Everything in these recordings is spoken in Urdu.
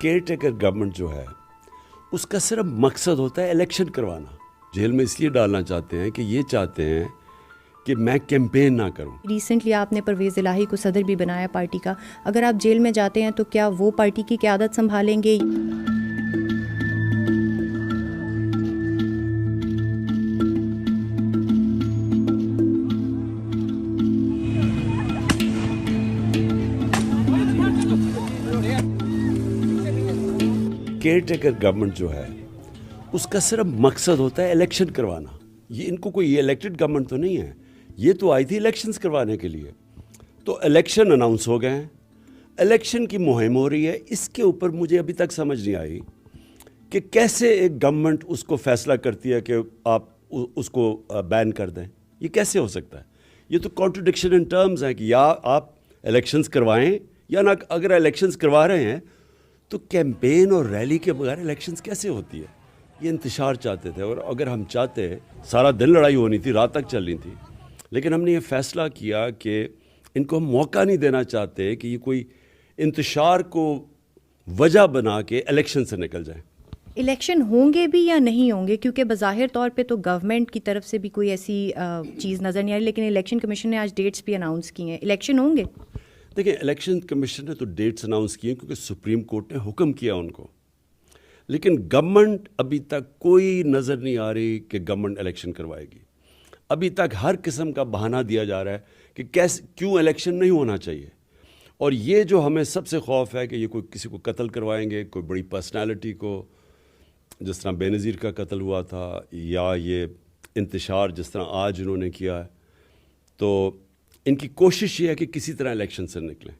کیئر ٹیکر گورنمنٹ جو ہے اس کا صرف مقصد ہوتا ہے الیکشن کروانا. جیل میں اس لیے ڈالنا چاہتے ہیں کہ یہ چاہتے ہیں کہ میں کیمپین نہ کروں. ریسنٹلی آپ نے پرویز الہی کو صدر بھی بنایا پارٹی کا. اگر آپ جیل میں جاتے ہیں تو کیا وہ پارٹی کی قیادت سنبھالیں گے؟ کیئر ٹیکر گورنمنٹ جو ہے اس کا صرف مقصد ہوتا ہے الیکشن کروانا. یہ ان کو کوئی یہ الیکٹڈ گورنمنٹ تو نہیں ہے, یہ تو آئی تھی الیکشنز کروانے کے لیے. تو الیکشن اناؤنس ہو گئے ہیں, الیکشن کی مہم ہو رہی ہے. اس کے اوپر مجھے ابھی تک سمجھ نہیں آئی کہ کیسے ایک گورنمنٹ اس کو فیصلہ کرتی ہے کہ آپ اس کو بین کر دیں. یہ کیسے ہو سکتا ہے؟ یہ تو کانٹرڈکشن ان ٹرمز ہیں کہ یا آپ الیکشنز کروائیں یا نہ. اگر الیکشنز کروا رہے ہیں تو کیمپین اور ریلی کے بغیر الیکشنز کیسے ہوتی ہے؟ یہ انتشار چاہتے تھے, اور اگر ہم چاہتے سارا دن لڑائی ہونی تھی, رات تک چلنی تھی. لیکن ہم نے یہ فیصلہ کیا کہ ان کو ہم موقع نہیں دینا چاہتے کہ یہ کوئی انتشار کو وجہ بنا کے الیکشن سے نکل جائیں. الیکشن ہوں گے بھی یا نہیں ہوں گے؟ کیونکہ بظاہر طور پہ تو گورنمنٹ کی طرف سے بھی کوئی ایسی چیز نظر نہیں آ رہی, لیکن الیکشن کمیشن نے آج ڈیٹس بھی اناؤنس کی ہیں. الیکشن ہوں گے؟ دیکھیں, الیکشن کمیشن نے تو ڈیٹس اناؤنس کیے کیونکہ سپریم کورٹ نے حکم کیا ان کو, لیکن گورنمنٹ ابھی تک کوئی نظر نہیں آ رہی کہ گورنمنٹ الیکشن کروائے گی. ابھی تک ہر قسم کا بہانہ دیا جا رہا ہے کہ کیوں الیکشن نہیں ہونا چاہیے. اور یہ جو ہمیں سب سے خوف ہے کہ یہ کوئی کسی کو قتل کروائیں گے, کوئی بڑی پرسنالٹی کو, جس طرح بے نظیر کا قتل ہوا تھا, یا یہ انتشار جس طرح آج انہوں نے کیا ہے. تو ان کی کوشش یہ ہے کہ کسی طرح الیکشن سے نکلیں.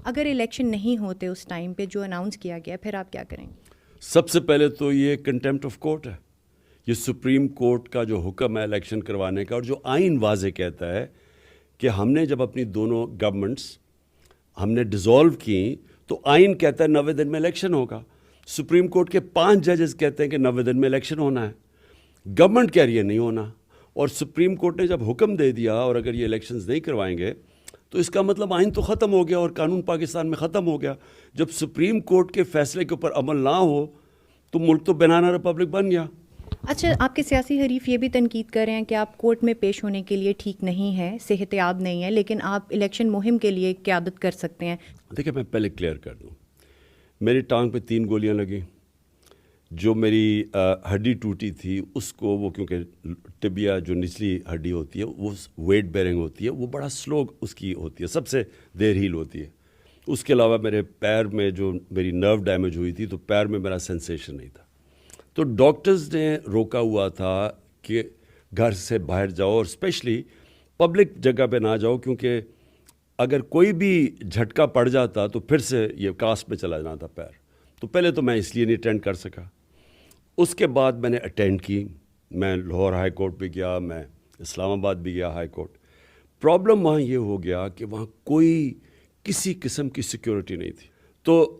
اگر الیکشن نہیں ہوتے اس ٹائم پہ جو اناؤنس کیا گیا, پھر آپ کیا کریں گے؟ سب سے پہلے تو یہ کنٹیمپٹ آف کورٹ ہے. یہ سپریم کورٹ کا جو حکم ہے الیکشن کروانے کا, اور جو آئین واضح کہتا ہے کہ ہم نے جب اپنی دونوں گورنمنٹس ہم نے ڈیزولو کی تو آئین کہتا ہے 90 دن میں الیکشن ہوگا. سپریم کورٹ کے 5 ججز کہتے ہیں کہ 90 دن میں الیکشن ہونا ہے. گورنمنٹ کہہ رہی ہے نہیں ہونا, اور سپریم کورٹ نے جب حکم دے دیا, اور اگر یہ الیکشنز نہیں کروائیں گے تو اس کا مطلب آئین تو ختم ہو گیا اور قانون پاکستان میں ختم ہو گیا. جب سپریم کورٹ کے فیصلے کے اوپر عمل نہ ہو تو ملک تو بنانا ریپبلک بن گیا. اچھا, آپ کے سیاسی حریف یہ بھی تنقید کر رہے ہیں کہ آپ کورٹ میں پیش ہونے کے لیے ٹھیک نہیں ہیں, صحت یاب نہیں ہے, لیکن آپ الیکشن مہم کے لیے قیادت کر سکتے ہیں. دیکھیں, میں پہلے کلیئر کر دوں, میری ٹانگ پہ 3 گولیاں لگیں. جو میری ہڈی ٹوٹی تھی اس کو, وہ کیونکہ ٹبیا جو نچلی ہڈی ہوتی ہے وہ ویٹ بیرنگ ہوتی ہے, وہ بڑا سلو اس کی ہوتی ہے, سب سے دیر ہیل ہوتی ہے. اس کے علاوہ میرے پیر میں جو میری نرو ڈیمیج ہوئی تھی تو پیر میں میرا سینسیشن نہیں تھا. تو ڈاکٹرز نے روکا ہوا تھا کہ گھر سے باہر جاؤ, اور اسپیشلی پبلک جگہ پہ نہ جاؤ, کیونکہ اگر کوئی بھی جھٹکا پڑ جاتا تو پھر سے یہ کاسٹ میں چلا جانا تھا پیر. تو پہلے تو میں اس لیے نہیں اٹینڈ کر سکا. اس کے بعد میں نے اٹینڈ کی, میں لاہور ہائی کورٹ بھی گیا, میں اسلام آباد بھی گیا ہائی کورٹ. پرابلم وہاں یہ ہو گیا کہ وہاں کوئی کسی قسم کی سیکیورٹی نہیں تھی. تو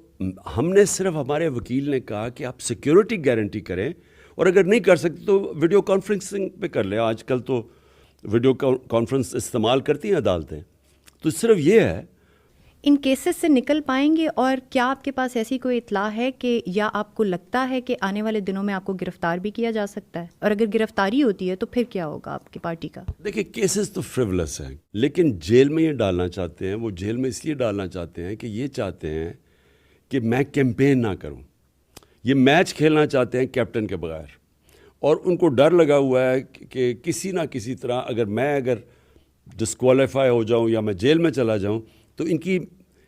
ہم نے صرف, ہمارے وکیل نے کہا کہ آپ سیکیورٹی گارنٹی کریں, اور اگر نہیں کر سکتے تو ویڈیو کانفرنسنگ پہ کر لیں. آج کل تو ویڈیو کانفرنس استعمال کرتی ہیں عدالتیں. تو صرف یہ ہے. ان کیسز سے نکل پائیں گے؟ اور کیا آپ کے پاس ایسی کوئی اطلاع ہے کہ, یا آپ کو لگتا ہے کہ آنے والے دنوں میں آپ کو گرفتار بھی کیا جا سکتا ہے؟ اور اگر گرفتاری ہوتی ہے تو پھر کیا ہوگا آپ کی پارٹی کا؟ دیکھیں, کیسز تو فریولس ہیں, لیکن جیل میں یہ ڈالنا چاہتے ہیں, وہ جیل میں اس لیے ڈالنا چاہتے ہیں کہ یہ چاہتے ہیں کہ میں کیمپین نہ کروں. یہ میچ کھیلنا چاہتے ہیں کیپٹن کے بغیر, اور ان کو ڈر لگا ہوا ہے کہ کسی نہ کسی طرح اگر ڈسکوالیفائی ہو جاؤں یا میں جیل میں چلا جاؤں تو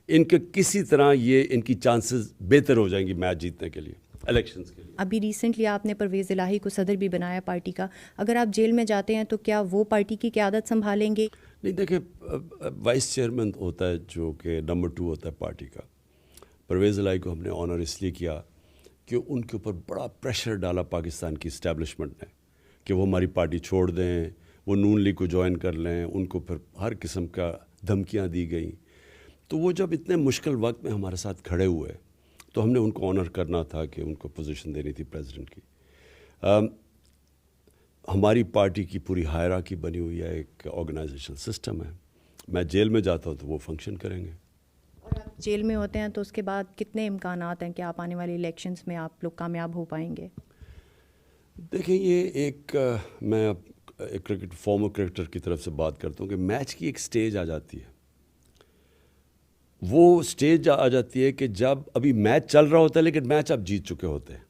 ان کے کسی طرح یہ ان کی چانسز بہتر ہو جائیں گی میچ جیتنے کے لیے, الیکشنز کے لیے. ابھی ریسنٹلی آپ نے پرویز الہی کو صدر بھی بنایا پارٹی کا. اگر آپ جیل میں جاتے ہیں تو کیا وہ پارٹی کی قیادت سنبھالیں گے؟ نہیں, دیکھیں, وائس چیئرمین ہوتا ہے جو کہ نمبر 2 ہوتا ہے پارٹی کا. پرویز الہی کو ہم نے آنر اس لیے کیا کہ ان کے اوپر بڑا پریشر ڈالا پاکستان کی اسٹیبلشمنٹ نے کہ وہ ہماری پارٹی چھوڑ دیں, وہ نون لیگ کو جوائن کر لیں. ان کو پھر ہر قسم کا دھمکیاں دی گئیں. تو وہ جب اتنے مشکل وقت میں ہمارے ساتھ کھڑے ہوئے تو ہم نے ان کو آنر کرنا تھا کہ ان کو پوزیشن دینی تھی پریزیڈنٹ کی. ہماری پارٹی کی پوری ہائرارکی بنی ہوئی ہے, ایک آرگنائزیشن سسٹم ہے. میں جیل میں جاتا ہوں تو وہ فنکشن کریں گے. آپ جیل میں ہوتے ہیں تو اس کے بعد کتنے امکانات ہیں کہ آپ آنے والے الیکشنز میں آپ لوگ کامیاب ہو پائیں گے؟ دیکھیں یہ ایک میں ایک فارمر کرکٹر کی طرف سے بات کرتا ہوں کہ میچ کی ایک سٹیج آ جاتی ہے. وہ سٹیج آ جاتی ہے کہ جب ابھی میچ چل رہا ہوتا ہے لیکن میچ آپ جیت چکے ہوتے ہیں.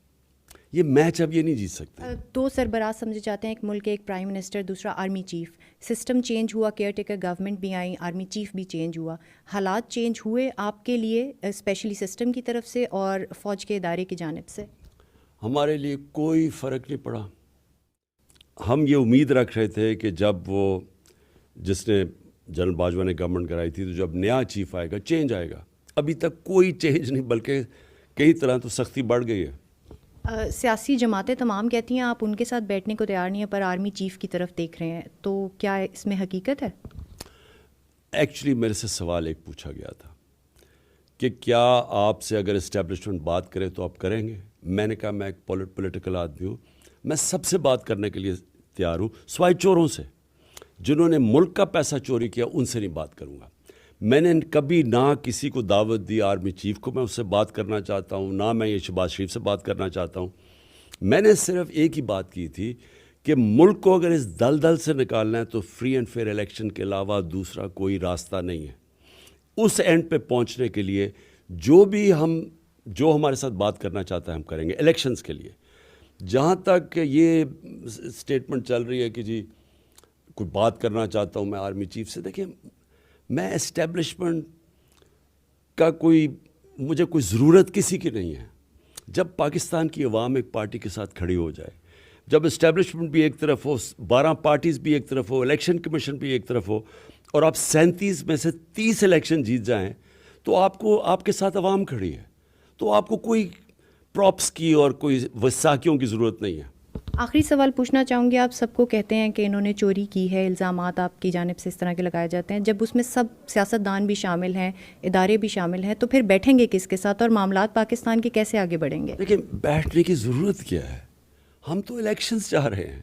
یہ میچ اب یہ نہیں جیت سکتے. دو سربراہ سمجھے جاتے ہیں، ایک ملک ایک پرائم منسٹر، دوسرا آرمی چیف. سسٹم چینج ہوا، کیئر ٹیکر گورنمنٹ بھی آئی، آرمی چیف بھی چینج ہوا. حالات چینج ہوئے آپ کے لیے اسپیشلی سسٹم کی طرف سے اور فوج کے ادارے کی جانب سے؟ ہمارے لیے کوئی فرق نہیں پڑا. ہم یہ امید رکھ رہے تھے کہ جب وہ جس نے جنرل باجوہ نے گورنمنٹ کرائی تھی تو جب نیا چیف آئے گا چینج آئے گا. ابھی تک کوئی چینج نہیں، بلکہ کئی طرح تو سختی بڑھ گئی ہے. سیاسی جماعتیں تمام کہتی ہیں آپ ان کے ساتھ بیٹھنے کو تیار نہیں ہیں، پر آرمی چیف کی طرف دیکھ رہے ہیں، تو کیا اس میں حقیقت ہے؟ ایکچولی میرے سے سوال ایک پوچھا گیا تھا کہ کیا آپ سے اگر اسٹیبلشمنٹ بات کرے تو آپ کریں گے. میں نے کہا میں ایک پولیٹیکل آدمی ہوں، میں سب سے بات کرنے کے لیے تیار ہوں، سوائے چوروں سے. جنہوں نے ملک کا پیسہ چوری کیا ان سے نہیں بات کروں گا. میں نے کبھی نہ کسی کو دعوت دی آرمی چیف کو میں اس سے بات کرنا چاہتا ہوں، نہ میں یہ شہباز شریف سے بات کرنا چاہتا ہوں. میں نے صرف ایک ہی بات کی تھی کہ ملک کو اگر اس دلدل سے نکالنا ہے تو فری اینڈ فیئر الیکشن کے علاوہ دوسرا کوئی راستہ نہیں ہے. اس اینڈ پہ پہنچنے کے لیے جو ہمارے ساتھ بات کرنا چاہتا ہے ہم کریں گے الیکشنز کے لیے. جہاں تک یہ اسٹیٹمنٹ چل رہی ہے کہ جی کوئی بات کرنا چاہتا ہوں میں آرمی چیف سے، دیکھیں میں اسٹیبلشمنٹ کا مجھے کوئی ضرورت کسی کی نہیں ہے. جب پاکستان کی عوام ایک پارٹی کے ساتھ کھڑی ہو جائے، جب اسٹیبلشمنٹ بھی ایک طرف ہو، 12 پارٹیز بھی ایک طرف ہو، الیکشن کمیشن بھی ایک طرف ہو، اور آپ 37 میں سے 30 الیکشن جیت جائیں تو آپ کے ساتھ عوام کھڑی ہے. تو آپ کو کوئی پراپس کی اور کوئی وساکیوں کی ضرورت نہیں ہے. آخری سوال پوچھنا چاہوں گی، آپ سب کو کہتے ہیں کہ انہوں نے چوری کی ہے، الزامات آپ کی جانب سے اس طرح کے لگائے جاتے ہیں، جب اس میں سب سیاستدان بھی شامل ہیں، ادارے بھی شامل ہیں، تو پھر بیٹھیں گے کس کے ساتھ اور معاملات پاکستان کے کیسے آگے بڑھیں گے؟ لیکن بیٹھنے کی ضرورت کیا ہے؟ ہم تو الیکشنز چاہ رہے ہیں.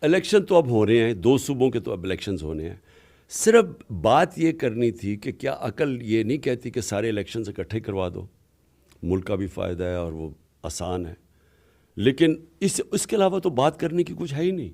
الیکشن تو اب ہو رہے ہیں، 2 صوبوں کے تو اب الیکشنز ہونے ہیں. صرف بات یہ کرنی تھی کہ کیا عقل یہ نہیں کہتی کہ سارے الیکشنز اکٹھے کروا دو، ملک کا بھی فائدہ ہے اور وہ آسان ہے. لیکن اس کے علاوہ تو بات کرنے کی کچھ ہے ہی نہیں.